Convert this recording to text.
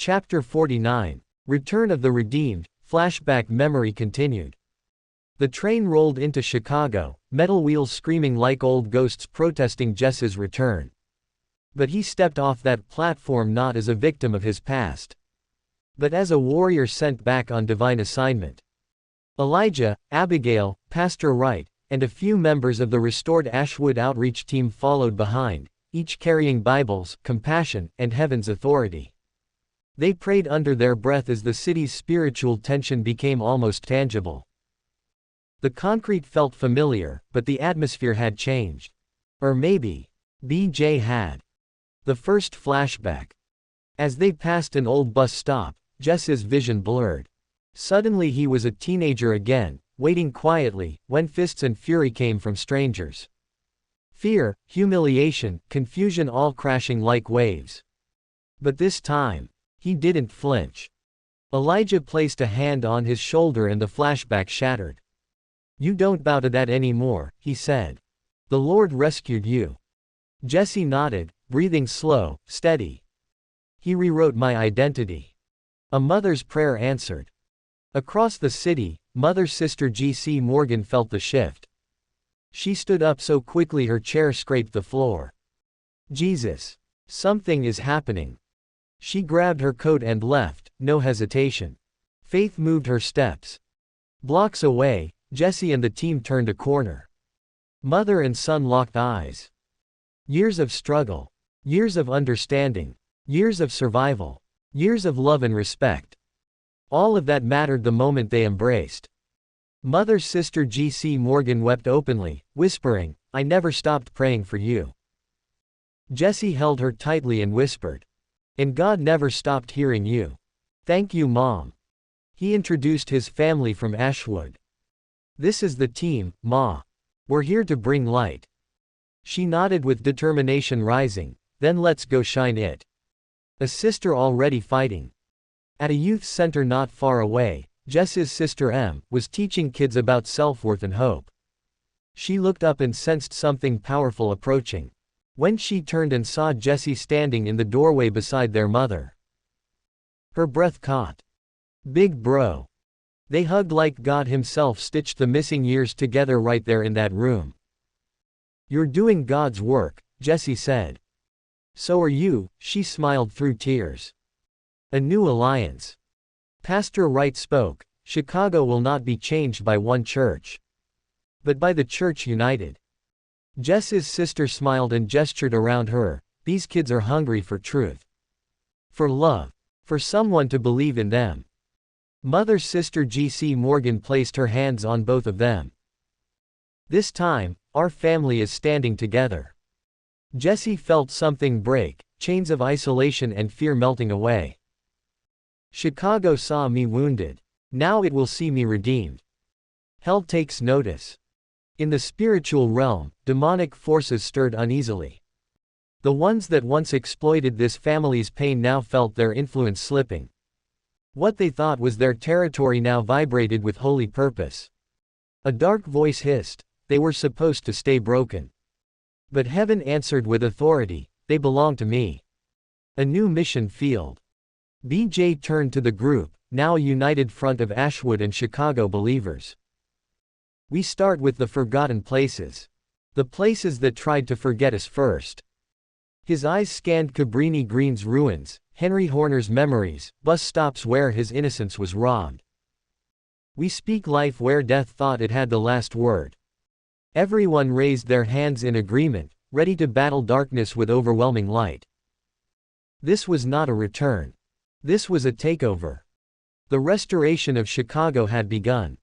Chapter 49. Return of the Redeemed, flashback memory continued. The train rolled into Chicago, metal wheels screaming like old ghosts protesting Jess's return. But he stepped off that platform not as a victim of his past, but as a warrior sent back on divine assignment. Elijah, Abigail, Pastor Wright, and a few members of the restored AshWood outreach team followed behind, each carrying Bibles, compassion, and heaven's authority. They prayed under their breath as the city's spiritual tension became almost tangible. The concrete felt familiar, but the atmosphere had changed. Or maybe, BJ had. The first flashback. As they passed an old bus stop, Jess's vision blurred. Suddenly he was a teenager again, waiting quietly, when fists and fury came from strangers. Fear, humiliation, confusion all crashing like waves. But this time, he didn't flinch. Elijah placed a hand on his shoulder and the flashback shattered. "You don't bow to that anymore," he said. "The Lord rescued you." Jesse nodded, breathing slow, steady. "He rewrote my identity." A mother's prayer answered. Across the city, Mother Sister G.C. Morgan felt the shift. She stood up so quickly her chair scraped the floor. "Jesus. Something is happening." She grabbed her coat and left, no hesitation. Faith moved her steps. Blocks away, Jesse and the team turned a corner. Mother and son locked eyes. Years of struggle. Years of understanding. Years of survival. Years of love and respect. All of that mattered the moment they embraced. Mother Sister G.C. Morgan wept openly, whispering, "I never stopped praying for you." Jesse held her tightly and whispered, "And God never stopped hearing you. Thank you, Mom." He introduced his family from AshWood. "This is the team, Ma. We're here to bring light." She nodded with determination rising, "Then let's go shine it." A sister already fighting. At a youth center not far away, Jess's sister M was teaching kids about self-worth and hope. She looked up and sensed something powerful approaching. When she turned and saw Jesse standing in the doorway beside their mother, her breath caught. Big bro. They hugged like God himself stitched the missing years together right there in that room. "You're doing God's work," Jesse said. "So are you," she smiled through tears. A new alliance. Pastor Wright spoke, "Chicago will not be changed by one church, but by the church united." Jess's sister smiled and gestured around her. "These kids are hungry for truth. For love. For someone to believe in them." Mother Sister G.C. Morgan placed her hands on both of them. "This time, our family is standing together." Jesse felt something break, chains of isolation and fear melting away. "Chicago saw me wounded. Now it will see me redeemed." Hell takes notice. In the spiritual realm, demonic forces stirred uneasily. The ones that once exploited this family's pain now felt their influence slipping. What they thought was their territory now vibrated with holy purpose. A dark voice hissed, "They were supposed to stay broken." But heaven answered with authority, "They belong to me." A new mission field. BJ turned to the group, now a united front of AshWood and Chicago believers. "We start with the forgotten places. The places that tried to forget us first." His eyes scanned Cabrini Green's ruins, Henry Horner's memories, bus stops where his innocence was robbed. "We speak life where death thought it had the last word." Everyone raised their hands in agreement, ready to battle darkness with overwhelming light. This was not a return. This was a takeover. The restoration of Chicago had begun.